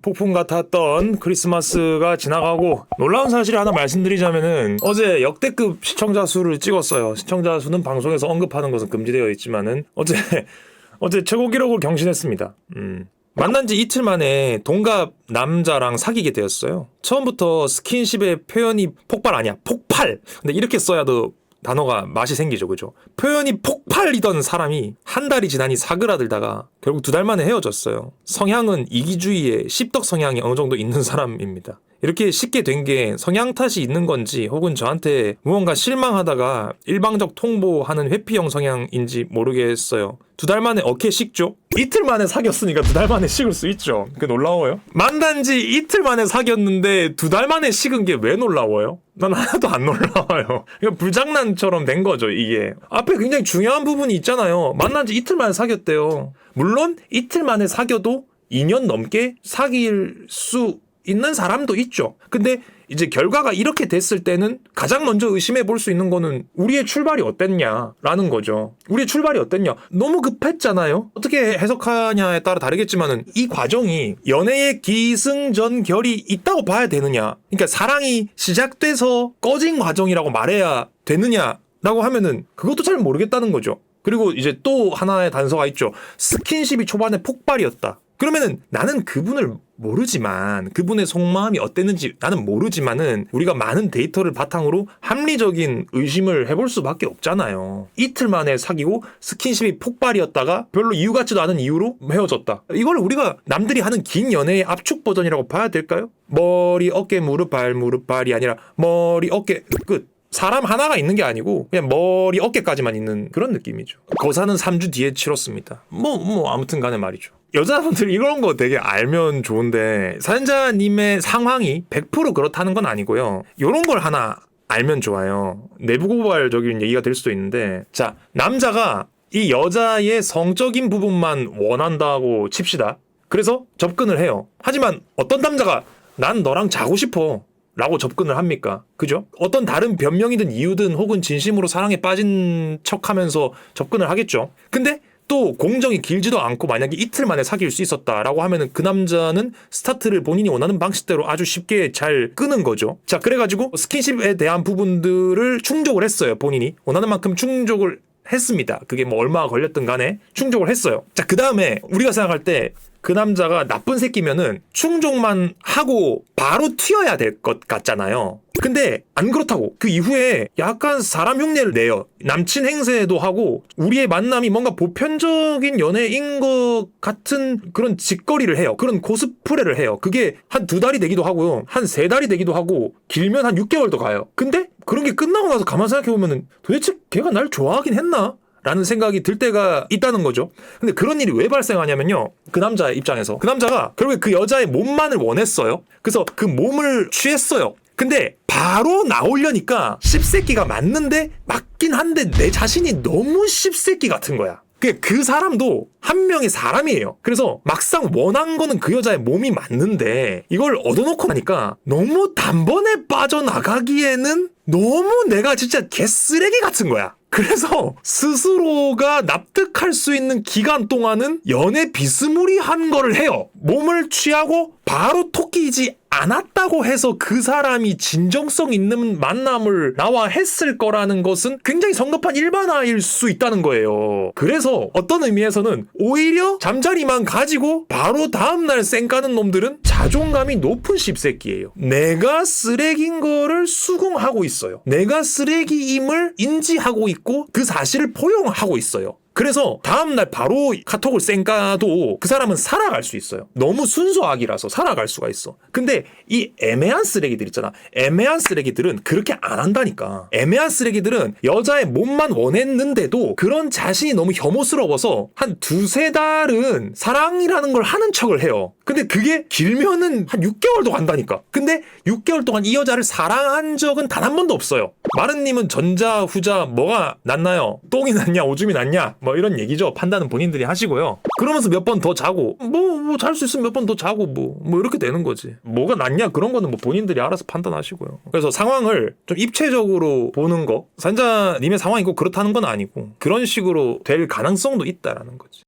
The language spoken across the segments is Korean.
폭풍 같았던 크리스마스가 지나가고 놀라운 사실을 하나 말씀드리자면은 어제 역대급 시청자 수를 찍었어요. 시청자 수는 방송에서 언급하는 것은 금지되어 있지만은 어제 최고 기록을 경신했습니다. 만난 지 이틀 만에 동갑 남자랑 사귀게 되었어요. 처음부터 스킨십의 표현이 폭발 아니야. 폭발! 근데 이렇게 써야도 단어가 맛이 생기죠. 그죠? 표현이 폭발이던 사람이 한 달이 지나니 사그라들다가 결국 2달 만에 헤어졌어요. 성향은 이기주의에 씹덕 성향이 어느 정도 있는 사람입니다. 이렇게 쉽게 된 게 성향 탓이 있는 건지 혹은 저한테 무언가 실망하다가 일방적 통보하는 회피형 성향인지 모르겠어요. 2달 만에 어케 식죠? 이틀 만에 사귀었으니까 2달 만에 식을 수 있죠. 그게 놀라워요? 만난 지 이틀 만에 사귀었는데 2달 만에 식은 게 왜 놀라워요? 난 하나도 안 놀라워요. 이거 불장난처럼 된 거죠, 이게. 앞에 굉장히 중요한 부분이 있잖아요. 만난 지 이틀 만에 사귀었대요. 물론 이틀 만에 사귀어도 2년 넘게 사귈 수 있는 사람도 있죠. 근데 이제 결과가 이렇게 됐을 때는 가장 먼저 의심해 볼 수 있는 거는 우리의 출발이 어땠냐라는 거죠. 우리의 출발이 어땠냐? 너무 급했잖아요. 어떻게 해석하냐에 따라 다르겠지만은 이 과정이 연애의 기승전결이 있다고 봐야 되느냐? 그러니까 사랑이 시작돼서 꺼진 과정이라고 말해야 되느냐라고 하면은 그것도 잘 모르겠다는 거죠. 그리고 이제 또 하나의 단서가 있죠. 스킨십이 초반에 폭발이었다. 그러면은 나는 그분을 모르지만 그분의 속마음이 어땠는지 나는 모르지만은 우리가 많은 데이터를 바탕으로 합리적인 의심을 해볼 수밖에 없잖아요. 이틀 만에 사귀고 스킨십이 폭발이었다가 별로 이유 같지도 않은 이유로 헤어졌다. 이걸 우리가 남들이 하는 긴 연애의 압축 버전이라고 봐야 될까요? 머리 어깨 무릎 발이 아니라 머리 어깨 끝. 사람 하나가 있는 게 아니고 그냥 머리 어깨까지만 있는 그런 느낌이죠. 거사는 3주 뒤에 치렀습니다. 아무튼 간에 말이죠. 여자분들 이런 거 되게 알면 좋은데 사연자님의 상황이 100% 그렇다는 건 아니고요. 이런 걸 하나 알면 좋아요. 내부 고발적인 얘기가 될 수도 있는데, 자, 남자가 이 여자의 성적인 부분만 원한다고 칩시다. 그래서 접근을 해요. 하지만 어떤 남자가 난 너랑 자고 싶어 라고 접근을 합니까? 그죠? 어떤 다른 변명이든 이유든 혹은 진심으로 사랑에 빠진 척하면서 접근을 하겠죠. 근데 또 공정이 길지도 않고 만약에 이틀 만에 사귈 수 있었다라고 하면은 그 남자는 스타트를 본인이 원하는 방식대로 아주 쉽게 잘 끄는 거죠. 자, 그래가지고 스킨십에 대한 부분들을 충족을 했어요. 본인이 원하는 만큼 충족을 했습니다. 그게 뭐 얼마가 걸렸든 간에 충족을 했어요. 자, 그 다음에 우리가 생각할 때 그 남자가 나쁜 새끼면은 충족만 하고 바로 튀어야 될 것 같잖아요. 근데 안 그렇다고. 그 이후에 약간 사람 흉내를 내요. 남친 행세도 하고 우리의 만남이 뭔가 보편적인 연애인 것 같은 그런 짓거리를 해요. 그런 코스프레를 해요. 그게 한 2달이 되기도 하고요. 한 3달이 되기도 하고 길면 한 6개월도 가요. 근데 그런 게 끝나고 나서 가만 생각해보면은 도대체 걔가 날 좋아하긴 했나? 라는 생각이 들 때가 있다는 거죠. 근데 그런 일이 왜 발생하냐면요. 그 남자 입장에서. 그 남자가 결국에 그 여자의 몸만을 원했어요. 그래서 그 몸을 취했어요. 근데 바로 나오려니까 씹새끼가 맞는데 맞긴 한데 내 자신이 너무 씹새끼 같은 거야. 그 사람도 한 명의 사람이에요. 그래서 막상 원한 거는 그 여자의 몸이 맞는데 이걸 얻어놓고 나니까 너무 단번에 빠져나가기에는 너무 내가 진짜 개쓰레기 같은 거야. 그래서 스스로가 납득할 수 있는 기간 동안은 연애 비스무리한 거를 해요. 몸을 취하고 바로 토끼이지 않았다고 해서 그 사람이 진정성 있는 만남을 나와 했을 거라는 것은 굉장히 성급한 일반화일 수 있다는 거예요. 그래서 어떤 의미에서는 오히려 잠자리만 가지고 바로 다음날 쌩까는 놈들은 자존감이 높은 씹새끼예요. 내가 쓰레기인 거를 수긍하고 있어요. 내가 쓰레기임을 인지하고 있고 그 사실을 포용하고 있어요. 그래서 다음날 바로 카톡을 쌩까도 그 사람은 살아갈 수 있어요. 너무 순수악이라서 살아갈 수가 있어. 근데 이 애매한 쓰레기들 있잖아. 애매한 쓰레기들은 그렇게 안 한다니까. 애매한 쓰레기들은 여자의 몸만 원했는데도 그런 자신이 너무 혐오스러워서 한 2-3달은 사랑이라는 걸 하는 척을 해요. 근데 그게 길면은 한 6개월도 간다니까. 근데 6개월 동안 이 여자를 사랑한 적은 단 한 번도 없어요. 마른님은 전자, 후자 뭐가 낫나요? 똥이 낫냐, 오줌이 낫냐? 뭐 이런 얘기죠. 판단은 본인들이 하시고요. 그러면서 몇 번 더 자고 잘 수 있으면 몇 번 더 자고 뭐 이렇게 되는 거지. 뭐가 낫냐 그런 거는 뭐 본인들이 알아서 판단하시고요. 그래서 상황을 좀 입체적으로 보는 거, 산자님의 상황이 꼭 그렇다는 건 아니고 그런 식으로 될 가능성도 있다라는 거지.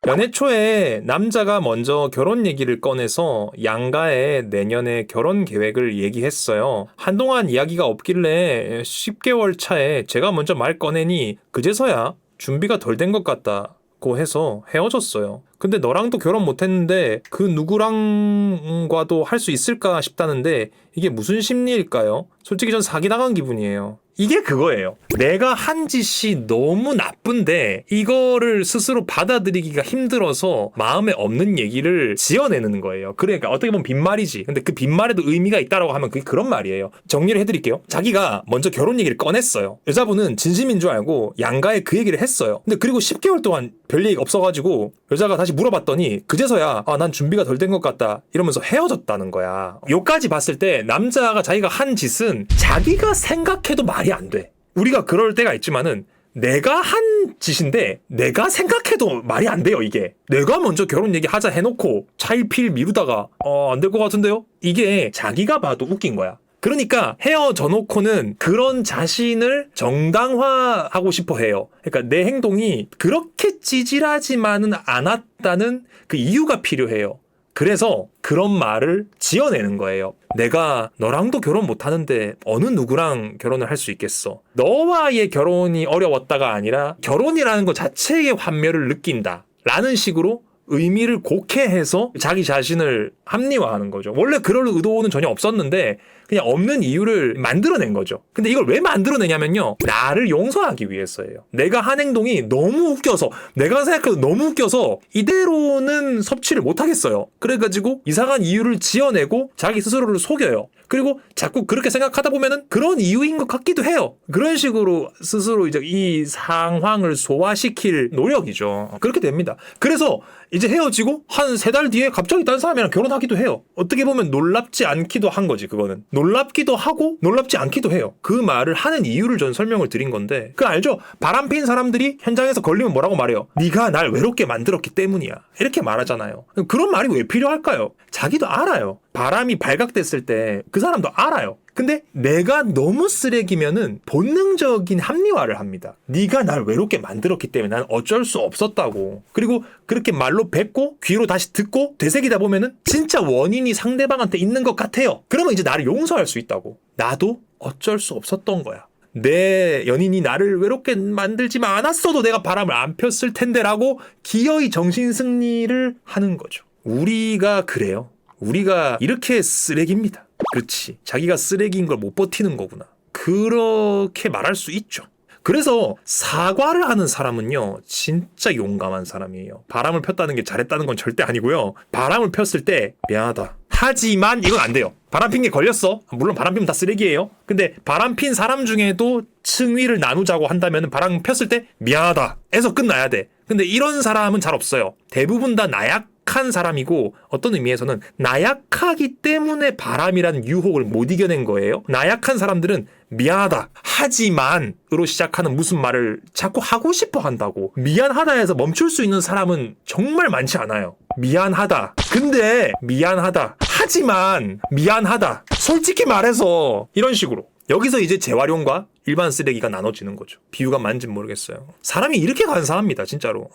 연애 초에 남자가 먼저 결혼 얘기를 꺼내서 양가에 내년에 결혼 계획을 얘기했어요. 한동안 이야기가 없길래 10개월 차에 제가 먼저 말 꺼내니 그제서야 준비가 덜 된 것 같다고 해서 헤어졌어요. 근데 너랑도 결혼 못했는데 그 누구랑과도 할 수 있을까 싶다는데 이게 무슨 심리일까요? 솔직히 전 사기당한 기분이에요. 이게 그거예요. 내가 한 짓이 너무 나쁜데 이거를 스스로 받아들이기가 힘들어서 마음에 없는 얘기를 지어내는 거예요. 그러니까 어떻게 보면 빈말이지. 근데 그 빈말에도 의미가 있다라고 하면 그게 그런 말이에요. 정리를 해드릴게요. 자기가 먼저 결혼 얘기를 꺼냈어요. 여자분은 진심인 줄 알고 양가에 그 얘기를 했어요. 근데 그리고 10개월 동안 별 얘기가 없어가지고 여자가 다시 물어봤더니 그제서야 난 준비가 덜 된 것 같다 이러면서 헤어졌다는 거야. 요까지 봤을 때 남자가 자기가 한 짓은 자기가 생각해도 말이 안 돼. 우리가 그럴 때가 있지만은 내가 한 짓인데 내가 생각해도 말이 안 돼요. 이게 내가 먼저 결혼 얘기하자 해놓고 차일피일 미루다가 안 될 것 같은데요? 이게 자기가 봐도 웃긴 거야. 그러니까 헤어져 놓고는 그런 자신을 정당화하고 싶어 해요. 그러니까 내 행동이 그렇게 찌질하지만은 않았다는 그 이유가 필요해요. 그래서 그런 말을 지어내는 거예요. 내가 너랑도 결혼 못하는데 어느 누구랑 결혼을 할 수 있겠어. 너와의 결혼이 어려웠다가 아니라 결혼이라는 것 자체의 환멸을 느낀다 라는 식으로 의미를 곡해해서 자기 자신을 합리화하는 거죠. 원래 그럴 의도는 전혀 없었는데 그냥 없는 이유를 만들어낸 거죠. 근데 이걸 왜 만들어내냐면요, 나를 용서하기 위해서예요. 내가 한 행동이 너무 웃겨서, 내가 생각해도 너무 웃겨서 이대로는 섭취를 못하겠어요. 그래가지고 이상한 이유를 지어내고 자기 스스로를 속여요. 그리고 자꾸 그렇게 생각하다 보면은 그런 이유인 것 같기도 해요. 그런 식으로 스스로 이제 이 상황을 소화시킬 노력이죠. 그렇게 됩니다. 그래서 이제 헤어지고 한 3달 뒤에 갑자기 다른 사람이랑 결혼하기도 해요. 어떻게 보면 놀랍지 않기도 한 거지, 그거는. 놀랍기도 하고 놀랍지 않기도 해요. 그 말을 하는 이유를 전 설명을 드린 건데, 그거 알죠? 바람핀 사람들이 현장에서 걸리면 뭐라고 말해요? 네가 날 외롭게 만들었기 때문이야. 이렇게 말하잖아요. 그런 말이 왜 필요할까요? 자기도 알아요. 바람이 발각됐을 때 그 사람도 알아요. 근데 내가 너무 쓰레기면은 본능적인 합리화를 합니다. 네가 날 외롭게 만들었기 때문에 난 어쩔 수 없었다고. 그리고 그렇게 말로 뱉고 귀로 다시 듣고 되새기다 보면은 진짜 원인이 상대방한테 있는 것 같아요. 그러면 이제 나를 용서할 수 있다고. 나도 어쩔 수 없었던 거야. 내 연인이 나를 외롭게 만들지만 않았어도 내가 바람을 안 폈을 텐데라고 기어이 정신승리를 하는 거죠. 우리가 그래요. 우리가 이렇게 쓰레기입니다. 그렇지. 자기가 쓰레기인 걸 못 버티는 거구나. 그렇게 말할 수 있죠. 그래서 사과를 하는 사람은요, 진짜 용감한 사람이에요. 바람을 폈다는 게 잘했다는 건 절대 아니고요. 바람을 폈을 때 미안하다. 하지만 이건 안 돼요. 바람 핀 게 걸렸어. 물론 바람 피면 다 쓰레기예요. 근데 바람 핀 사람 중에도 층위를 나누자고 한다면 바람 폈을 때 미안하다 에서 끝나야 돼. 근데 이런 사람은 잘 없어요. 대부분 다 나약한 사람이고, 어떤 의미에서는 나약하기 때문에 바람이라는 유혹을 못 이겨낸 거예요. 나약한 사람들은 미안하다 하지만으로 시작하는 무슨 말을 자꾸 하고 싶어 한다고. 미안하다에서 멈출 수 있는 사람은 정말 많지 않아요. 미안하다, 근데 미안하다 하지만 미안하다, 솔직히 말해서, 이런 식으로. 여기서 이제 재활용과 일반 쓰레기가 나눠지는 거죠. 비유가 맞는지 모르겠어요. 사람이 이렇게 간사합니다, 진짜로.